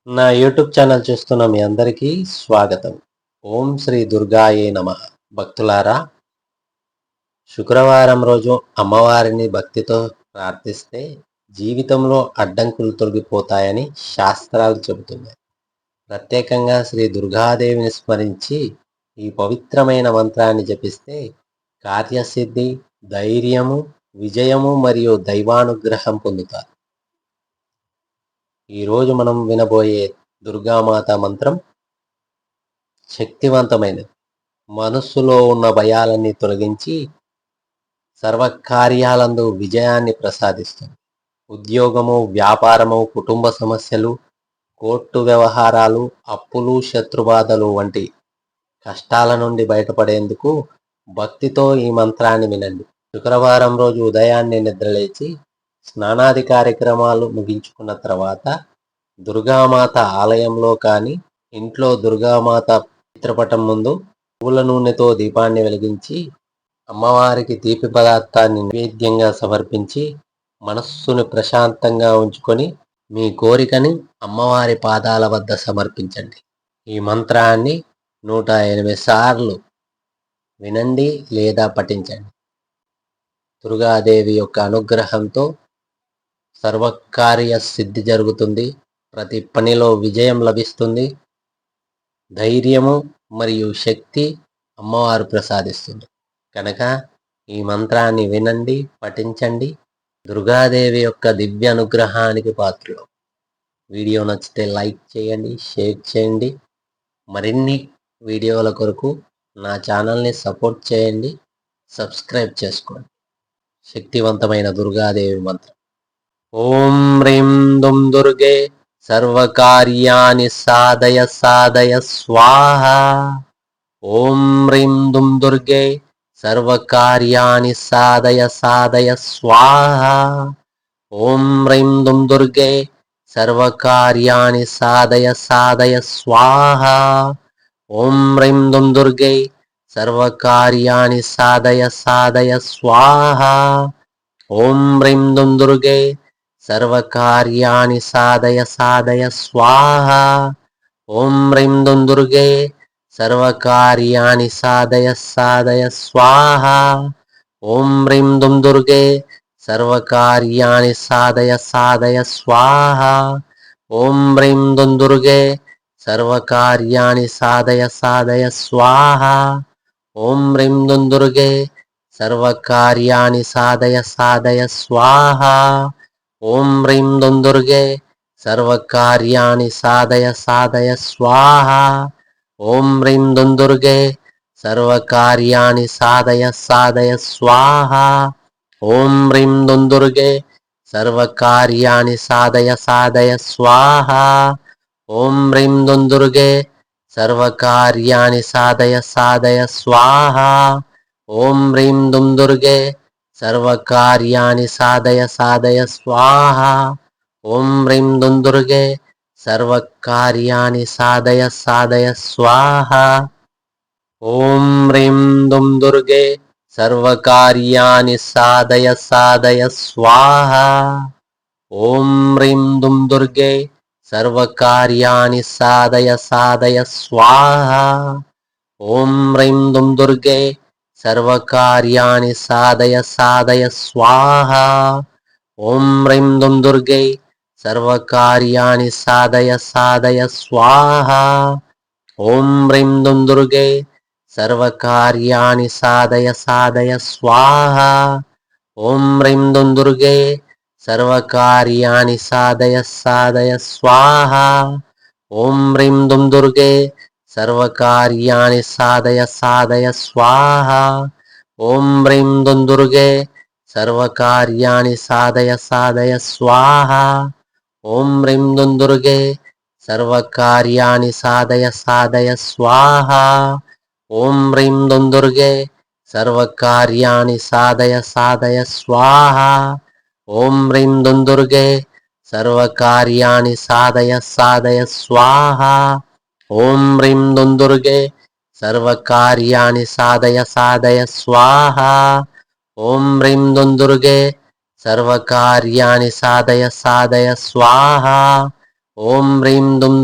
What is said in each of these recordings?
నా YouTube channel చూస్తున్న మీ అందరికీ స్వాగతం. ఓం శ్రీ దుర్గాయే నమః. భక్తులారా, శుక్రవారం రోజు అమ్మవారిని భక్తితో ప్రార్థిస్తే జీవితంలో అడ్డంకులు తొలగిపోతాయని శాస్త్రాలు చెబుతున్నాయి. ప్రత్యేకంగా శ్రీ దుర్గాదేవిని స్మరించి ఈ పవిత్రమైన మంత్రాన్ని జపిస్తే కార్యసిద్ధి, ధైర్యము, విజయము మరియు దైవానుగ్రహం పొందుతారు. ఈరోజు మనం వినబోయే దుర్గామాత మంత్రం శక్తివంతమైనది. మనస్సులో ఉన్న భయాలన్నీ తొలగించి సర్వకార్యాలందు విజయాన్ని ప్రసాదిస్తుంది. ఉద్యోగము, వ్యాపారము, కుటుంబ సమస్యలు, కోర్టు వ్యవహారాలు, అప్పులు, శత్రుబాధలు వంటి కష్టాల నుండి బయటపడేందుకు భక్తితో ఈ మంత్రాన్ని వినండి. శుక్రవారం రోజు ఉదయాన్నే నిద్రలేచి స్నానాది కార్యక్రమాలు ముగించుకున్న తర్వాత దుర్గామాత ఆలయంలో కానీ ఇంట్లో దుర్గామాత చిత్రపటం ముందు పూల నూనెతో దీపాన్ని వెలిగించి అమ్మవారికి తీపి పదార్థాన్ని నైవేద్యంగా సమర్పించి మనస్సును ప్రశాంతంగా ఉంచుకొని మీ కోరికని అమ్మవారి పాదాల వద్ద సమర్పించండి. ఈ మంత్రాన్ని 108 సార్లు వినండి లేదా పఠించండి. దుర్గాదేవి యొక్క అనుగ్రహంతో సర్వకార్య సిద్ధి జరుగుతుంది. ప్రతి పనిలో విజయం లభిస్తుంది. ధైర్యము మరియు శక్తి అమ్మవారు ప్రసాదిస్తుంది. కనుక ఈ మంత్రాన్ని వినండి, పఠించండి. దుర్గాదేవి యొక్క దివ్య అనుగ్రహానికి పాత్రలు. వీడియో నచ్చితే లైక్ చేయండి, షేర్ చేయండి. మరిన్ని వీడియోల కొరకు నా ఛానల్ని సపోర్ట్ చేయండి, సబ్స్క్రైబ్ చేసుకోండి. శక్తివంతమైన దుర్గాదేవి మంత్రం. ఓం హ్రీం దుం దుర్గే సర్వకార్యాని సాధయ సాధయ స్వాహా. ఓం హ్రీం దుం దుర్గే సర్వకార్యాని సాధయ సాధయ స్వాహా. ఓం హ్రీం దుం దుర్గే సర్వకార్యాని సాధయ సాధయ స్వాహా. ఓం హ్రీం దుం దుర్గే సర్వకార్యాని సాధయ సాధయ స్వాహా. ఓం హ్రీం దుం దుర్గే సర్వకార్యాని సాధయ సాధయ స్వాహా. ఓం హ్రీం దుం దుర్గే సర్వకార్యాని సాధయ సాధయ స్వాహా. ఓం హ్రీం దుం దుర్గే సర్వకార్యాని సాధయ సాధయ స్వాహా. ఓం హ్రీం దుం దుర్గే సర్వకార్యాని సాధయ సాధయ స్వాహా. ఓం హ్రీం దుం దుర్గే సర్వకార్యాని సాధయ సాధయ స్వాహా. ఓం హ్రీం దుం దుర్గే సర్వకార్యాని సాధయ సాధయ స్వాహా. ఓం హ్రీం దుం దుర్గే సర్వకార్యాని సాధయ సాధయ స్వాహా. ఓం హ్రీం దుం దుర్గే సర్వకార్యాని సాధయ సాధయ స్వాహా. ఓం హ్రీం దుం దుర్గే సర్వకార్యాని సాధయ సాధయ స్వాహా. ఓం హ్రీం దుం దుర్గే సర్వకార్యాని సాధయ సాధయ స్వాహా. ఓం హ్రీం దుం దుర్గే సర్వకార్యాని సాధయ సాధయ స్వాహా. ఓం హ్రీం దుం దుర్గే సర్వకార్యాని సాధయ సాధయ స్వాహా. ఓం హ్రీం దుం దుర్గే సర్వకార్యాని సాధయ సాధయ స్వాహా. ఓం హ్రీం దుం దుర్గే సర్వకార్యాని సాధయ సాధయ స్వాహా. ఓం హ్రీం దుం దుర్గే సర్వకార్యాని సాధయ సాధయ స్వాహా. ఓం హ్రీం దుం దుర్గే సర్వకార్యాని సాధయ సాధయ స్వాహా. ఓం హ్రీం దుం దుర్గే సర్వకార్యాని సాధయ సాధయ స్వాహా. ఓం హ్రీం దుం దుర్గే సర్వకార్యాని సాధయ సాధయ స్వాహా. ఓం హ్రీం దుం దుర్గే సర్వకార్యాని సాధయ సాధయ స్వాహా. ఓం హ్రీం దుం దుర్గే సర్వకార్యాని సాధయ సాధయ స్వాహా. ఓం హ్రీం దుం దుర్గే సర్వకార్యాని సాధయ సాధయ స్వాహా. ఓం హ్రీం దుం దుర్గే సర్వకార్యాని సాధయ సాధయ స్వాహా. ఓం హ్రీం దుం దుర్గే సర్వకార్యాని సాధయ సాధయ స్వాహా. ఓం హ్రీం దుం దుర్గే సర్వకార్యాని సాధయ సాధయ స్వాహా. ఓం హ్రీం దుం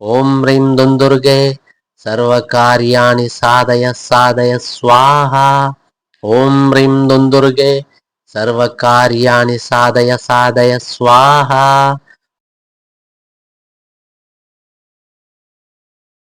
ॐ ह्रीं दुन्दुर्गे सर्वकार्याणि साधय साधय स्वाहा। ॐ ह्रीं दुन्दुर्गे सर्वकार्याणि साधय साधय स्वाहा।